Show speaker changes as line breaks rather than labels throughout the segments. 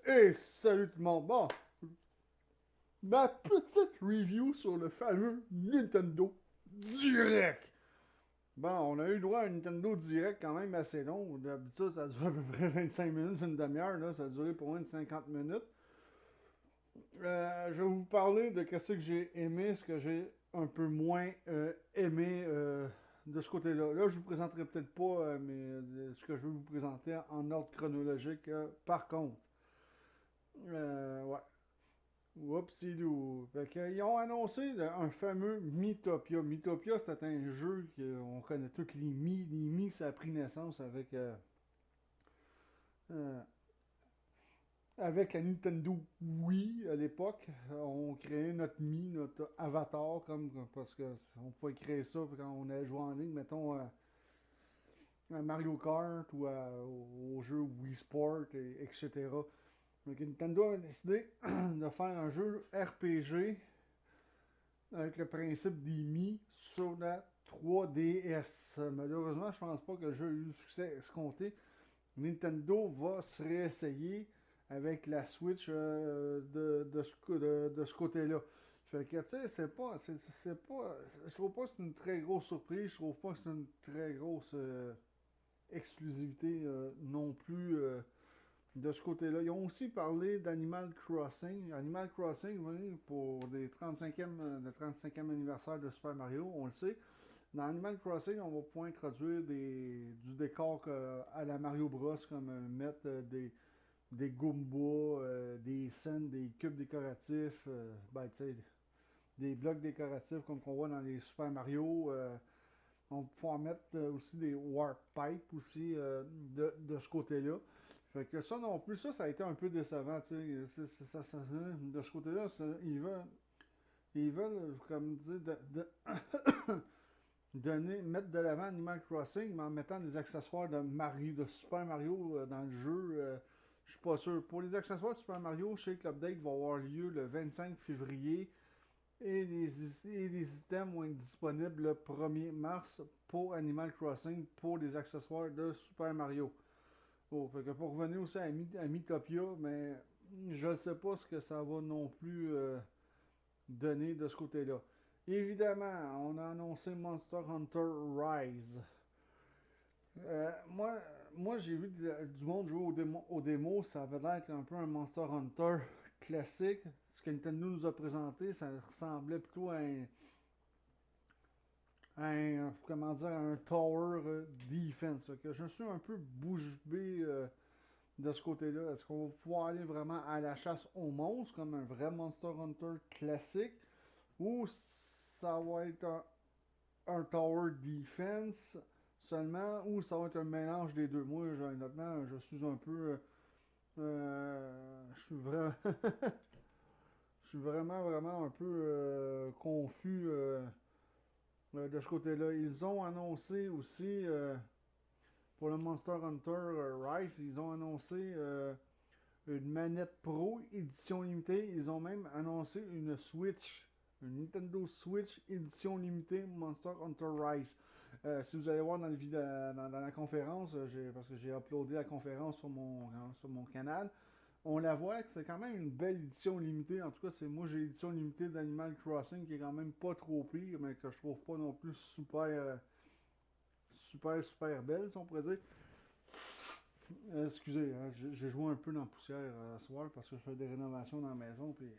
Et salut tout le monde. Bon, ma petite review sur le fameux Nintendo Direct. Bon, on a eu droit à un Nintendo Direct quand même assez long. D'habitude, ça dure à peu près 25 minutes, une demi-heure. Là, ça a duré pour moins de 50 minutes. Je vais vous parler de ce que j'ai aimé, ce que j'ai un peu moins aimé de ce côté-là. Là, je vous présenterai peut-être pas ce que je veux vous présenter en ordre chronologique. Par contre, ouais. Whoopsie-doo. Fait qu'ils ont annoncé un fameux Miitopia. Miitopia, c'était un jeu qu'on connaît tous les Mi. Les Mi, ça a pris naissance euh, avec la Nintendo Wii à l'époque. On créait notre Mi, notre avatar, parce qu'on pouvait créer ça quand on allait jouer en ligne, mettons à Mario Kart ou au jeu Wii Sport, etc. Donc Nintendo a décidé de faire un jeu RPG avec le principe des Mi sur la 3DS. Malheureusement, je pense pas que le jeu a eu le succès escompté. Nintendo va se réessayer avec la Switch de ce côté-là. Fait que, tu sais, je trouve pas que c'est une très grosse surprise, je trouve pas que c'est une très grosse exclusivité non plus de ce côté-là. Ils ont aussi parlé d'Animal Crossing. Animal Crossing, oui, pour le 35e anniversaire de Super Mario, on le sait. Dans Animal Crossing, on va pouvoir introduire du décor à la Mario Bros, comme mettre des Goombas, des scènes, des cubes décoratifs, ben, tu sais, des blocs décoratifs comme qu'on voit dans les Super Mario. On va pouvoir mettre aussi des Warp Pipes aussi de ce côté-là. Fait que ça non plus, ça a été un peu décevant, tu sais. De ce côté-là, ils veulent comme dire, mettre de l'avant Animal Crossing, mais en mettant des accessoires de Mario, de Super Mario dans le jeu. Je suis pas sûr. Pour les accessoires de Super Mario, je sais que l'update va avoir lieu le 25 février et les items vont être disponibles le 1er mars pour Animal Crossing pour les accessoires de Super Mario. Oh, fait que pour revenir aussi à Miitopia, mais je ne sais pas ce que ça va non plus donner de ce côté-là. Évidemment, on a annoncé Monster Hunter Rise. Moi, j'ai vu du monde jouer au démo, ça avait l'air un peu un Monster Hunter classique. Ce que Nintendo nous a présenté, ça ressemblait plutôt comment dire, un tower defense. Fait que je suis un peu bouche bée de ce côté-là. Est-ce qu'on va pouvoir aller vraiment à la chasse aux monstres comme un vrai Monster Hunter classique ou ça va être un tower defense seulement ou ça va être un mélange des deux? Moi, honnêtement, je suis un peu. Je suis vraiment. Je suis vraiment un peu confus de ce côté-là. Ils ont annoncé aussi, pour le Monster Hunter Rise, ils ont annoncé une manette Pro édition limitée. Ils ont même annoncé une Switch, une Nintendo Switch édition limitée Monster Hunter Rise. Si vous allez voir dans la conférence, parce que j'ai uploadé la conférence sur mon canal, on la voit que c'est quand même une belle édition limitée. En tout cas, moi j'ai l'édition limitée d'Animal Crossing qui est quand même pas trop pire, mais que je trouve pas non plus super belle, si on pourrait dire. Excusez, hein, j'ai joué un peu dans la poussière ce soir parce que je fais des rénovations dans la maison. Puis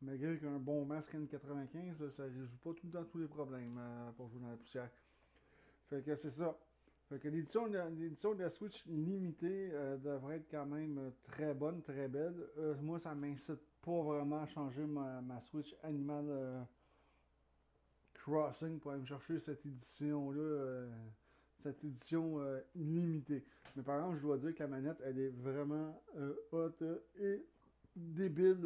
malgré qu'un bon masque N95, ça résout pas tout le temps tous les problèmes pour jouer dans la poussière. Fait que c'est ça. Fait que l'édition de la Switch limitée devrait être quand même très bonne, très belle. Moi, ça m'incite pas vraiment à changer ma Switch Animal Crossing pour aller me chercher cette édition limitée. Mais par exemple, je dois dire que la manette, elle est vraiment hot et débile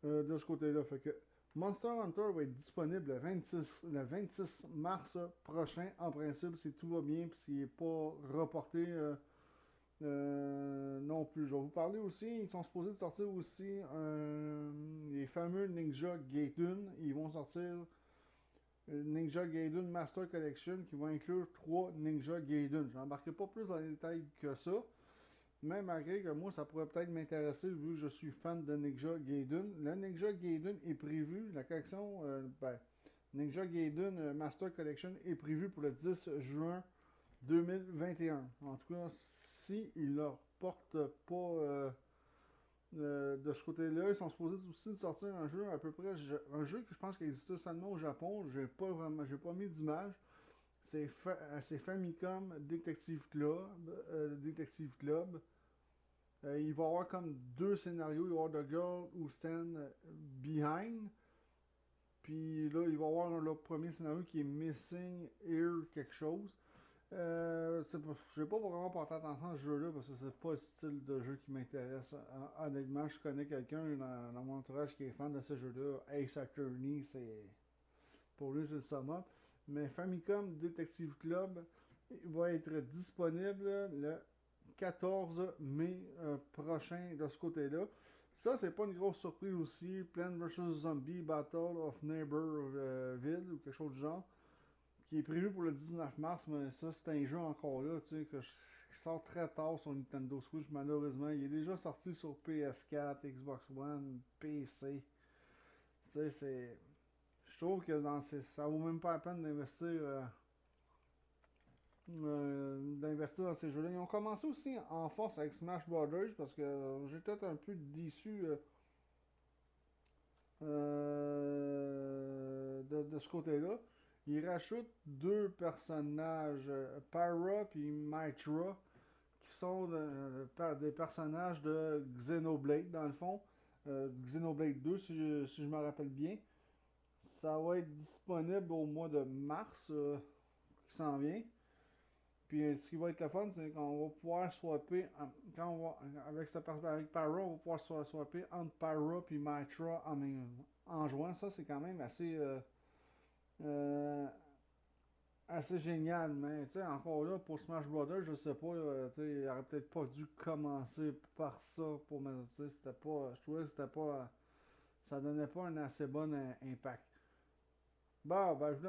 de ce côté-là. Fait que Monster Hunter va être disponible le 26 mars prochain, en principe, si tout va bien, puis s'il n'est pas reporté non plus. Je vais vous parler aussi, ils sont supposés de sortir aussi les fameux Ninja Gaiden. Ils vont sortir Ninja Gaiden Master Collection qui va inclure 3 Ninja Gaiden. Je n'embarquerai pas plus dans les détails que ça, Même malgré que moi, ça pourrait peut-être m'intéresser vu que je suis fan de Ninja Gaiden. Le Ninja Gaiden est prévu, la collection, Ninja Gaiden Master Collection est prévue pour le 10 juin 2021. En tout cas, si ils leur portent pas de ce côté-là, ils sont supposés aussi de sortir un jeu à peu près, un jeu que je pense qu'il existe seulement au Japon. J'ai pas mis d'image. C'est Famicom Detective Club. Il va y avoir comme deux scénarios. Il va y avoir The Girl Who Stand Behind. Puis là, il va y avoir le premier scénario qui est Missing Ear quelque chose. J'ai pas vraiment porté attention à ce jeu-là parce que c'est pas le style de jeu qui m'intéresse. Honnêtement, je connais quelqu'un dans mon entourage qui est fan de ce jeu-là. Ace Attorney, pour lui c'est le summum. Mais Famicom Detective Club va être disponible le 14 mai prochain de ce côté-là. Ça, c'est pas une grosse surprise aussi. Plants vs Zombie Battle of Neighborville ou quelque chose du genre qui est prévu pour le 19 mars, mais ça, c'est un jeu encore là, tu sais, qui sort très tard sur Nintendo Switch, malheureusement. Il est déjà sorti sur PS4, Xbox One, PC. Tu sais, je trouve que ça vaut même pas la peine d'investir dans ces jeux-là. Ils ont commencé aussi en force avec Smash Brothers parce que j'étais un peu déçu de ce côté-là. Ils rajoutent deux personnages, Pyra et Mitra, qui sont des personnages de Xenoblade, dans le fond. Xenoblade 2, si je me rappelle bien. Ça va être disponible au mois de mars, qui s'en vient. Puis ce qui va être le fun, c'est qu'on va pouvoir swapper, avec Pyra, on va pouvoir swapper entre Pyra et Mitra en jouant. Ça, c'est quand même euh, assez génial, mais tu sais, encore là, pour Smash Brothers, je sais pas, tu sais, il aurait peut-être pas dû commencer par ça pour me, tu sais, c'était pas, je trouvais que c'était pas, ça donnait pas un assez bon impact. Bon, ben, je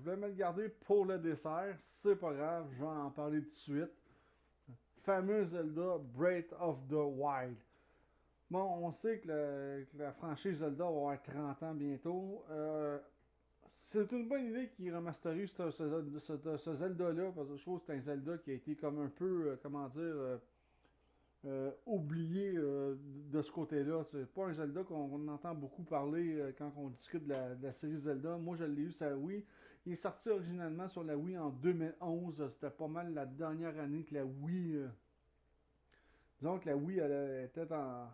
voulais me le garder pour le dessert, c'est pas grave, je vais en parler tout de suite. Fameux Zelda Breath of the Wild. Bon, on sait que la franchise Zelda va avoir 30 ans bientôt. C'est une bonne idée qu'ils remasterisent ce Zelda-là, parce que je trouve que c'est un Zelda qui a été comme un peu, comment dire, oublié de ce côté-là. C'est pas un Zelda qu'on entend beaucoup parler quand on discute de la série Zelda. Moi, je l'ai eu sur la Wii. Il est sorti originalement sur la Wii en 2011. C'était pas mal la dernière année que la Wii. Disons que la Wii elle était pas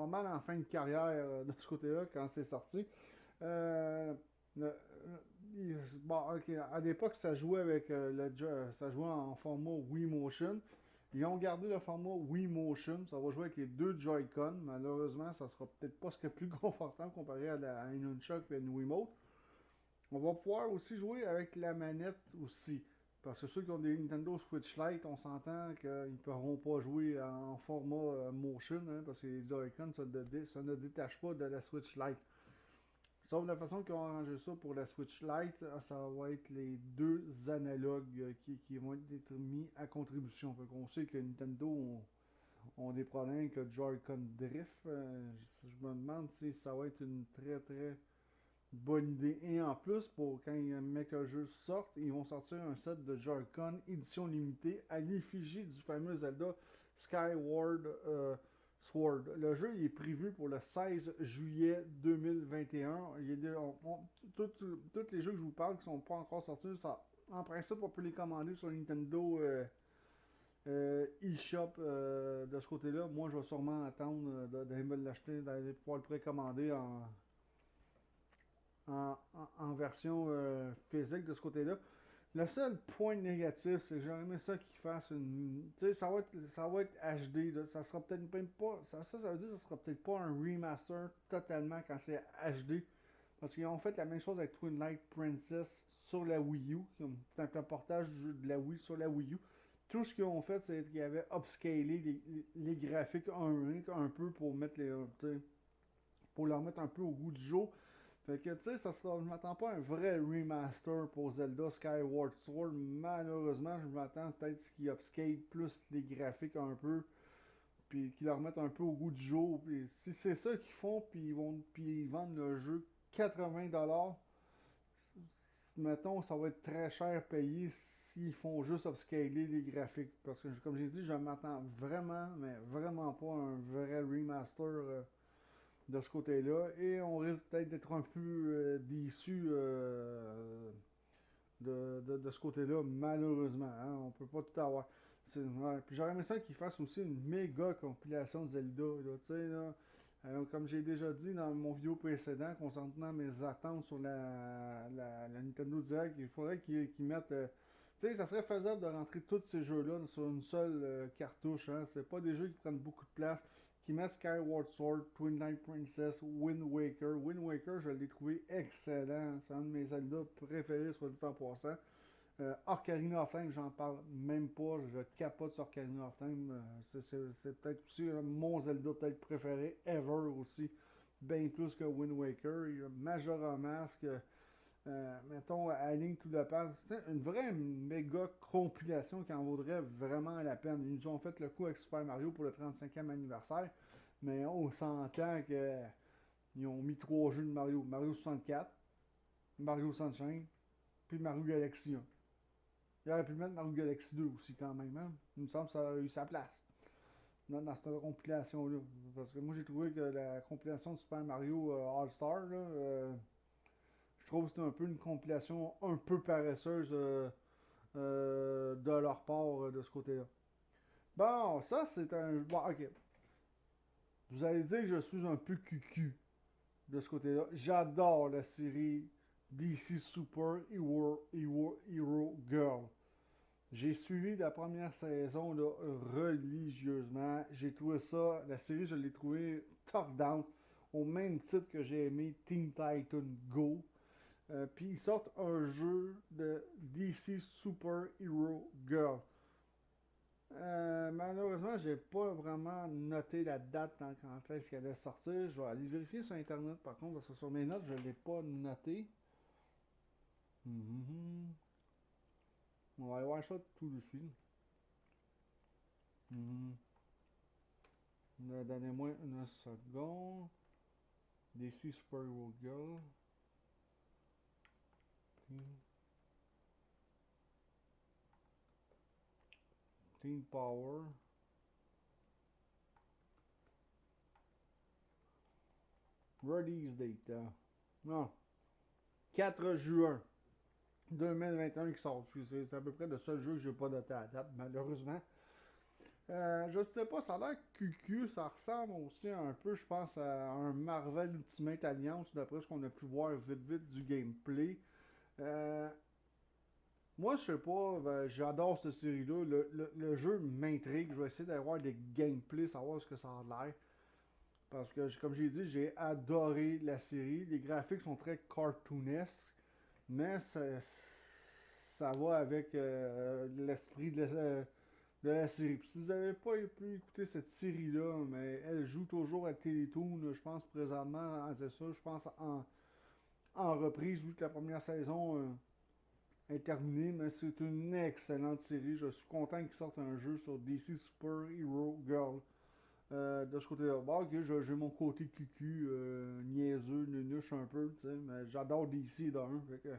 mal en fin de carrière de ce côté-là quand c'est sorti. Euh, le- bon, ok, à l'époque, ça jouait avec ça jouait en format Wii Motion. Ils ont gardé le format Wii Motion. Ça va jouer avec les deux Joy-Con. Malheureusement, ça sera peut-être pas ce qui est plus confortable comparé à une Nunchuk et une Wiimote. On va pouvoir aussi jouer avec la manette aussi. Parce que ceux qui ont des Nintendo Switch Lite, on s'entend qu'ils ne pourront pas jouer en format motion, hein, parce que les Joy-Con ça ne détache pas de la Switch Lite. Sauf la façon qu'ils ont arrangé ça pour la Switch Lite, ça va être les deux analogues qui vont être mis à contribution. Fait qu'on sait que Nintendo ont des problèmes avec le Joy-Con Drift. Je me demande si ça va être une très très bonne idée. Et en plus, pour quand un jeu sorte, ils vont sortir un set de Joy-Con édition limitée à l'effigie du fameux Zelda Skyward Sword. Le jeu il est prévu pour le 16 juillet 2021. Tous les jeux que je vous parle qui ne sont pas encore sortis, ça, en principe, on peut les commander sur Nintendo eShop de ce côté-là. Moi, je vais sûrement attendre d'aller me l'acheter, d'aller pouvoir le précommander en version physique de ce côté-là. Le seul point négatif, c'est que j'aurais aimé ça qu'ils fassent une. Tu sais, ça va être HD. Là. Ça sera peut-être même pas. Ça veut dire que ça sera peut-être pas un remaster totalement quand c'est HD. Parce qu'ils ont fait la même chose avec Twilight Princess sur la Wii U. C'est un portage de la Wii sur la Wii U. Tout ce qu'ils ont fait, c'est qu'ils avaient upscalé les graphiques un peu pour mettre pour leur mettre un peu au goût du jour. Fait que, tu sais, je m'attends pas à un vrai remaster pour Zelda Skyward Sword. Malheureusement, je m'attends peut-être qu'ils upscale plus les graphiques un peu, puis qu'ils leur remettent un peu au goût du jour. Puis si c'est ça qu'ils font, puis ils vendent le jeu 80$, mettons, ça va être très cher payé s'ils font juste upscaler les graphiques. Parce que, comme j'ai dit, je m'attends vraiment, mais vraiment pas à un vrai remaster de ce côté-là. Et on risque peut-être d'être un peu déçu de ce côté-là, malheureusement. Hein. On peut pas tout avoir. Ouais. Puis j'aurais aimé ça qu'ils fassent aussi une méga compilation de Zelda. Là, tu sais, là. Comme j'ai déjà dit dans mon vidéo précédent, concernant mes attentes sur la Nintendo Direct, il faudrait qu'ils mettent. Tu sais, ça serait faisable de rentrer tous ces jeux-là sur une seule cartouche. Hein. C'est pas des jeux qui prennent beaucoup de place. Qui mettent Skyward Sword, Twilight Princess, Wind Waker. Wind Waker, je l'ai trouvé excellent. C'est un de mes Zelda préférés, soit dit en passant. Ocarina of Time, j'en parle même pas. Je capote sur Ocarina of Time. C'est peut-être aussi mon Zelda peut-être préféré ever aussi. Bien plus que Wind Waker. Il y a Majora Mask. Mettons, A Link to the Past. Une vraie méga compilation qui en vaudrait vraiment la peine. Ils nous ont fait le coup avec Super Mario pour le 35e anniversaire. Mais on s'entend que ils ont mis 3 jeux de Mario. Mario 64, Mario Sunshine, puis Mario Galaxy 1. Il aurait pu mettre Mario Galaxy 2 aussi quand même. Hein? Il me semble que ça a eu sa place dans cette compilation-là. Parce que moi j'ai trouvé que la compilation de Super Mario All-Star, je trouve que c'est un peu une compilation un peu paresseuse de leur part de ce côté-là. Bon, ça c'est un... Bon, ok. Vous allez dire que je suis un peu cucu de ce côté-là. J'adore la série DC Super Hero Girl. J'ai suivi la première saison là, religieusement. J'ai trouvé ça, la série, je l'ai trouvé top down, au même titre que j'ai aimé Teen Titan Go. Puis ils sortent un jeu de DC Super Hero Girl. Malheureusement, j'ai pas vraiment noté la date quand est-ce qu'elle allait sortir. Je vais aller vérifier sur internet par contre, parce que sur mes notes, je l'ai pas noté. Mm-hmm. On va aller voir ça tout de suite. Mm-hmm. Donnez-moi une seconde. DC Super Hero Girl. Teen Power. Release date. Non. 4 juin 2021 qui sort. C'est à peu près le seul jeu que j'ai pas noté à date, malheureusement. Je sais pas, ça a l'air QQ, ça ressemble aussi un peu, je pense, à un Marvel Ultimate Alliance, d'après ce qu'on a pu voir vite du gameplay. Euh, Moi, je sais pas, j'adore cette série-là. Le jeu m'intrigue. Je vais essayer d'avoir des gameplays, savoir ce que ça a l'air. Parce que, comme j'ai dit, j'ai adoré la série. Les graphiques sont très cartoonesques, mais ça va avec l'esprit de la série. Puis si vous n'avez pas pu écouter cette série-là, mais elle joue toujours à Télétoon, je pense présentement, c'est ça, je pense en reprise, vu que la première saison est terminée, mais c'est une excellente série. Je suis content qu'ils sortent un jeu sur DC Super Hero Girl. De ce côté-là, bon, ok, j'ai mon côté cucu, niaiseux, nunuche un peu, tu sais, mais j'adore DC d'un, fait que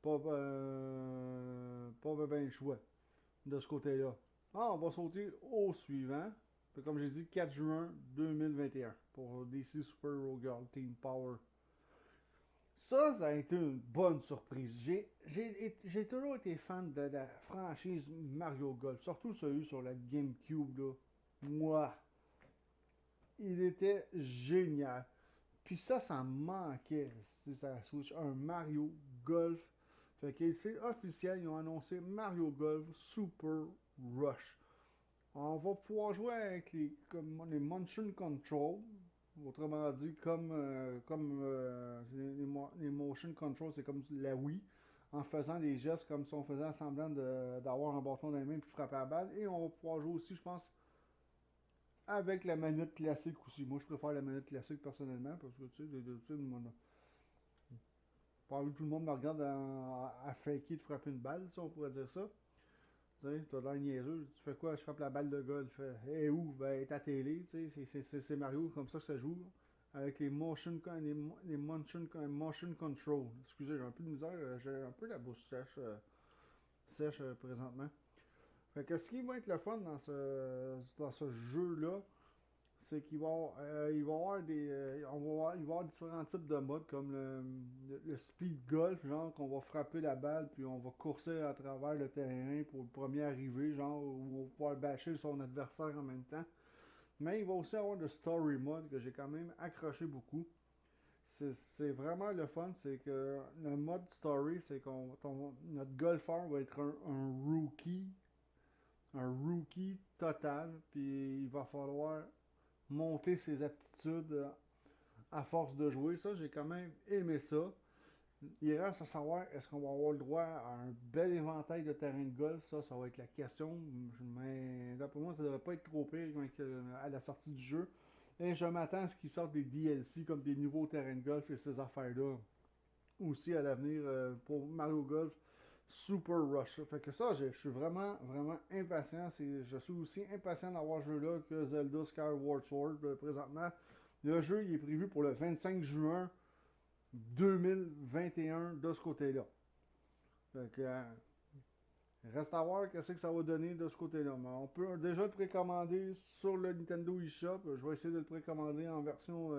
pas ben le choix de ce côté-là. Ah, on va sauter au suivant. Fait comme j'ai dit, 4 juin 2021 pour DC Super Hero Girl Team Power. Ça a été une bonne surprise. J'ai toujours été fan de la franchise Mario Golf, surtout celui sur la GameCube, là. Moi, il était génial. Puis ça me manquait, si ça Switch, un Mario Golf. Fait que c'est officiel, ils ont annoncé Mario Golf Super Rush. On va pouvoir jouer avec les motion control, autrement dit, les motion control, c'est comme la Wii, en faisant des gestes comme si on faisait semblant d'avoir un bâton dans les mains puis frapper la balle. Et on va pouvoir jouer aussi, je pense, avec la manette classique aussi. Moi, je préfère la manette classique personnellement parce que tu sais, pas envie que tout le monde me regarde à faker de frapper une balle, si on pourrait dire ça. Tu sais, t'as l'air niaiseux. Tu fais quoi? Je frappe la balle de golf. Et où? Ben, ta télé, tu sais, c'est Mario comme ça que ça joue. Avec motion control. Excusez, j'ai un peu de misère, j'ai un peu la bouche sèche présentement. Fait que ce qui va être le fun dans ce jeu-là, c'est il va y avoir il va y avoir différents types de modes comme le speed golf, genre qu'on va frapper la balle puis on va courser à travers le terrain pour le premier arrivé, genre où on va pouvoir bâcher son adversaire en même temps. Mais il va aussi avoir le story mode que j'ai quand même accroché beaucoup. C'est vraiment le fun, c'est que le mode story, c'est notre golfeur va être un rookie total, puis il va falloir monter ses aptitudes à force de jouer. Ça, j'ai quand même aimé ça. Il reste à savoir, est-ce qu'on va avoir le droit à un bel éventail de terrains de golf? Ça va être la question. Mais d'après moi, ça devrait pas être trop pire à la sortie du jeu. Et je m'attends à ce qu'ils sortent des DLC comme des nouveaux terrains de golf et ces affaires-là. Aussi à l'avenir pour Mario Golf Super Rush. Fait que ça, je suis vraiment, vraiment impatient. Je suis aussi impatient d'avoir ce jeu-là que Zelda Skyward Sword présentement. Le jeu il est prévu pour le 25 juin 2021 de ce côté-là. Fait que, reste à voir qu'est-ce que ça va donner de ce côté-là. Mais on peut déjà le précommander sur le Nintendo eShop. Je vais essayer de le précommander en version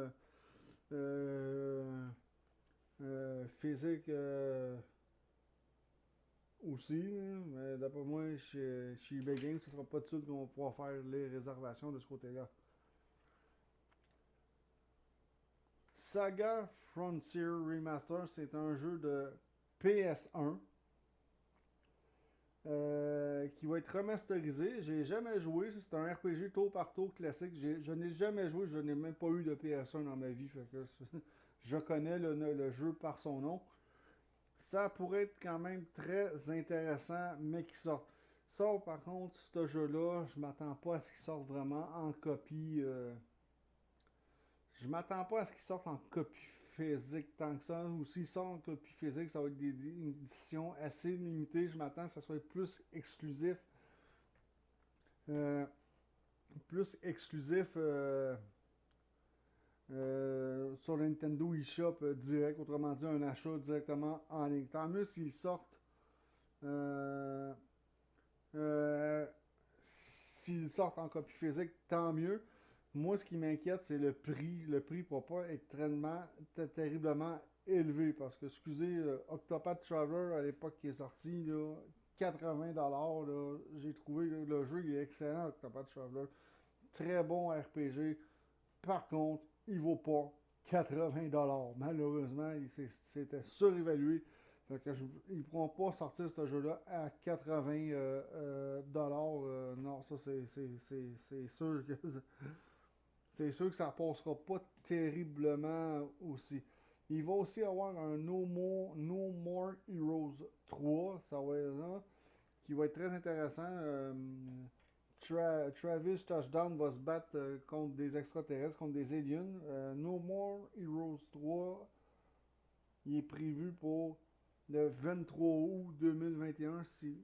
euh, physique aussi. Mais d'après moi, chez eBay Games, ce ne sera pas de suite qu'on va pouvoir faire les réservations de ce côté-là. Saga Frontier Remaster, c'est un jeu de PS1 qui va être remasterisé. J'ai jamais joué, c'est un RPG tour par tour classique. Je n'ai jamais joué, je n'ai même pas eu de PS1 dans ma vie. Fait que je connais le jeu par son nom. Ça pourrait être quand même très intéressant, mais qui sorte. Ça, par contre, ce jeu-là, je m'attends pas à ce qu'il sorte vraiment en copie. Je m'attends pas à ce qu'il sorte en copie physique tant que ça. Ou s'il sort en copie physique, ça va être une édition assez limitée. Je m'attends à ce que ça soit euh, plus exclusif sur le Nintendo eShop direct. Autrement dit, un achat directement en ligne. Tant mieux s'ils sortent. Euh, euh, S'ils sortent en copie physique, tant mieux. Moi, ce qui m'inquiète, c'est le prix. Le prix ne va pas être terriblement élevé. Parce que, excusez, Octopath Traveler, à l'époque qui est sorti, là, 80$, là, j'ai trouvé le jeu il est excellent, Octopath Traveler. Très bon RPG. Par contre, il vaut pas 80$. Malheureusement, c'était surévalué. Fait que ils ne pourront pas sortir ce jeu-là à 80$. Non, ça c'est sûr que c'est sûr que ça passera pas terriblement aussi. Il va aussi avoir un No More Heroes 3, ça va être ça, qui va être très intéressant. Travis Touchdown va se battre contre des extraterrestres, contre des aliens. No More Heroes 3, il est prévu pour le 23 août 2021 si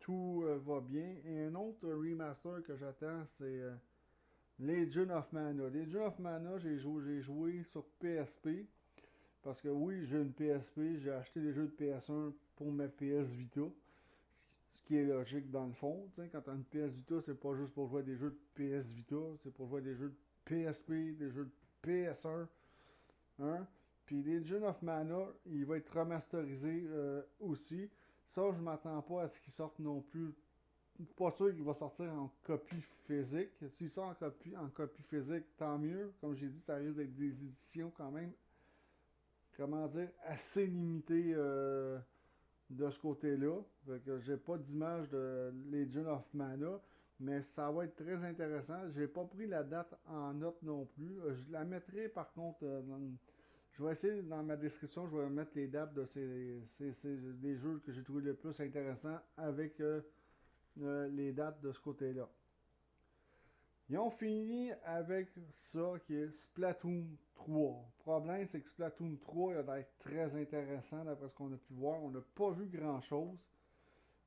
tout va bien. Et un autre remaster que j'attends, c'est Legion of Mana. Legion of Mana, j'ai joué sur PSP. Parce que oui, j'ai une PSP, j'ai acheté des jeux de PS1 pour ma PS Vita. Ce qui est logique dans le fond. Quand tu as une PS Vita, c'est pas juste pour jouer à des jeux de PS Vita, c'est pour jouer à des jeux de PSP, des jeux de PS1. Hein? Puis Legion of Mana, il va être remasterisé aussi. Ça, je m'attends pas à ce qu'il sorte non plus. Pas sûr qu'il va sortir en copie physique. S'il sort en copie physique, tant mieux. Comme j'ai dit, ça risque d'être des éditions quand même, comment dire, assez limitées de ce côté-là. Fait que j'ai pas d'image de Legion of Mana, mais ça va être très intéressant. J'ai pas pris la date en note non plus. Je la mettrai par contre je vais essayer dans ma description, je vais mettre les dates de des jeux que j'ai trouvé le plus intéressants avec les dates de ce côté-là. Ils ont fini avec ça qui est Splatoon 3. Le problème, c'est que Splatoon 3 il a l'air très intéressant d'après ce qu'on a pu voir. On n'a pas vu grand-chose.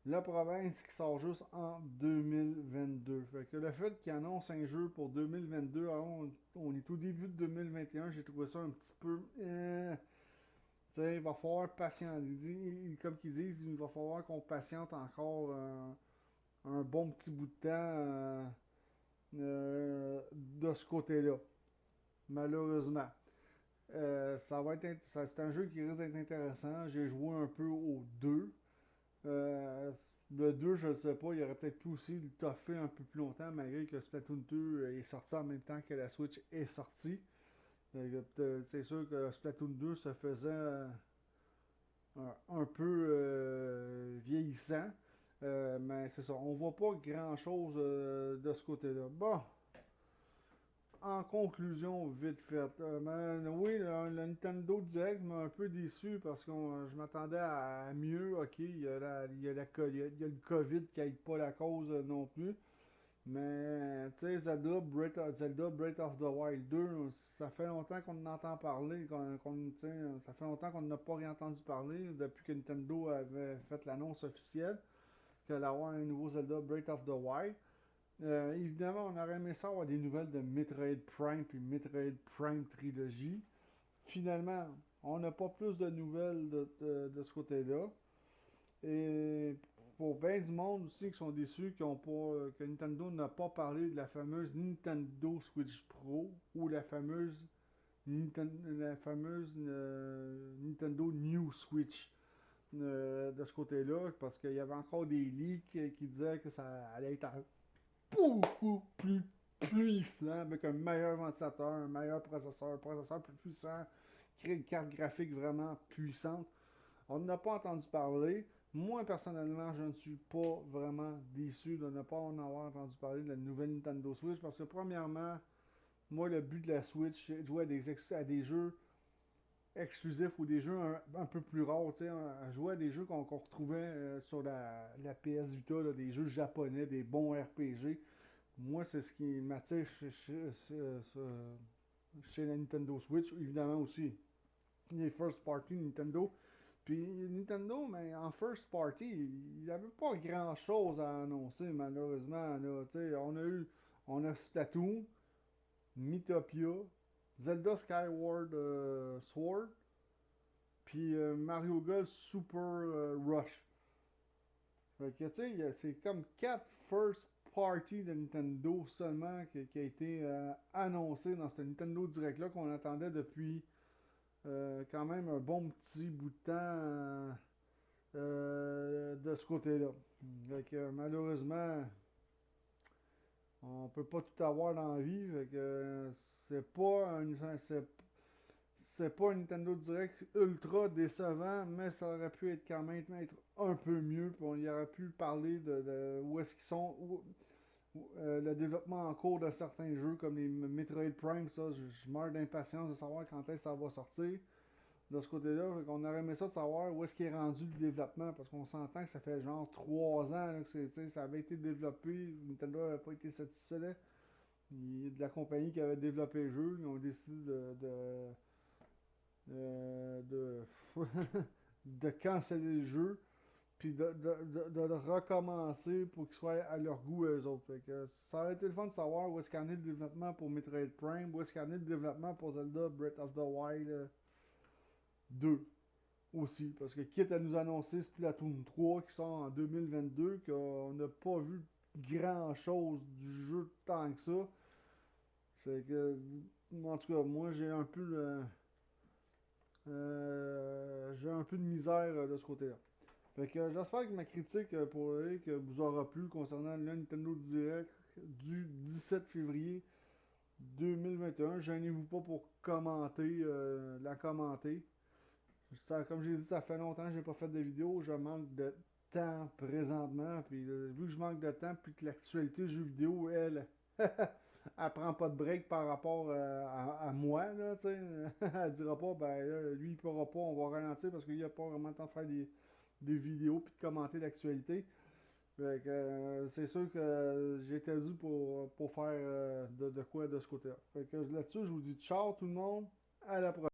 Le problème, c'est qu'il sort juste en 2022. Fait que le fait qu'il annonce un jeu pour 2022, alors on est au début de 2021, j'ai trouvé ça un petit peu... Tu sais, il va falloir patienter. Comme qu'ils disent, il va falloir qu'on patiente encore un bon petit bout de temps de ce côté-là, malheureusement. C'est un jeu qui risque d'être intéressant. J'ai joué un peu au 2. Euh, le 2, je ne sais pas, il aurait peut-être pu aussi le toffer un peu plus longtemps, malgré que Splatoon 2 est sorti en même temps que la Switch est sortie. C'est sûr que Splatoon 2 se faisait un peu vieillissant. Mais c'est ça, on voit pas grand-chose de ce côté-là. Bon, en conclusion, vite fait, oui, le Nintendo Direct m'a un peu déçu parce que je m'attendais à mieux. Ok, il y a le COVID qui aide pas la cause non plus. Mais, tu sais, Zelda Breath of the Wild 2, ça fait longtemps qu'on en entend parler. Ça fait longtemps qu'on n'a pas rien entendu parler depuis que Nintendo avait fait l'annonce officielle qu'elle allait avoir un nouveau Zelda Breath of the Wild. Évidemment, on aurait aimé ça avoir des nouvelles de Metroid Prime puis Metroid Prime Trilogy. Finalement, on n'a pas plus de nouvelles de ce côté-là. Et pour bien du monde aussi qui sont déçus que Nintendo n'a pas parlé de la fameuse Nintendo Switch Pro ou la fameuse Nintendo New Switch de ce côté-là, parce qu'il y avait encore des leaks qui disaient que ça allait être beaucoup plus puissant, avec un meilleur ventilateur, un meilleur processeur plus puissant, créer une carte graphique vraiment puissante. On n'a pas entendu parler. Moi, personnellement, je ne suis pas vraiment déçu de ne pas en avoir entendu parler de la nouvelle Nintendo Switch, parce que premièrement, moi, le but de la Switch, c'est de jouer à des jeux exclusifs ou des jeux un peu plus rares, tu sais, à jouer à des jeux qu'on retrouvait sur la PS Vita, là, des jeux japonais, des bons RPG. Moi, c'est ce qui m'attire chez la Nintendo Switch. Évidemment aussi, les first party Nintendo. Puis Nintendo, mais en first party, il n'y avait pas grand chose à annoncer, malheureusement. Là. On a Splatoon, Mythopia, Zelda Skyward Sword, puis Mario Golf Super Rush. Fait que, tu sais, c'est comme 4 first party de Nintendo seulement qui a été annoncé dans ce Nintendo Direct-là qu'on attendait depuis quand même un bon petit bout de temps de ce côté-là. Fait que, malheureusement, on peut pas tout avoir dans la vie. Fait que, c'est pas un, c'est pas un Nintendo Direct ultra décevant, mais ça aurait pu être quand même être un peu mieux. Puis on y aurait pu parler de où est-ce qu'ils sont, le développement en cours de certains jeux comme les Metroid Prime. Ça, je meurs d'impatience de savoir quand est-ce que ça va sortir. De ce côté-là, on aurait aimé ça de savoir où est-ce qu'il est rendu le développement, parce qu'on s'entend que ça fait genre 3 ans là, que ça avait été développé, Nintendo n'avait pas été satisfait. Il y a de la compagnie qui avait développé le jeu, ils ont décidé de de canceller le jeu, puis de le recommencer pour qu'il soit à leur goût eux autres. Fait que ça aurait été le fun de savoir où est-ce qu'il y en est le développement pour Metroid Prime, où est-ce qu'il y en est le développement pour Zelda Breath of the Wild 2 aussi. Parce que quitte à nous annoncer Splatoon 3 qui sort en 2022, qu'on n'a pas vu grand chose du jeu tant que ça. C'est que, en tout cas, moi j'ai un peu de misère de ce côté-là. Fait que j'espère que ma critique que vous aura plu concernant le Nintendo Direct du 17 février 2021. Gênez-vous pas pour la commenter. Comme j'ai dit, ça fait longtemps que j'ai pas fait de vidéo. Je manque de temps présentement. Puis vu que je manque de temps, puis que l'actualité jeux vidéo, elle, elle prend pas de break par rapport à moi, là, tu sais. Elle dira pas, ben là, lui il pourra pas, on va ralentir parce qu'il n'y a pas vraiment le temps de faire des vidéos puis de commenter l'actualité. Fait que, c'est sûr que j'étais dû pour faire de quoi de ce côté-là. Fait que là-dessus, je vous dis ciao tout le monde. À la prochaine.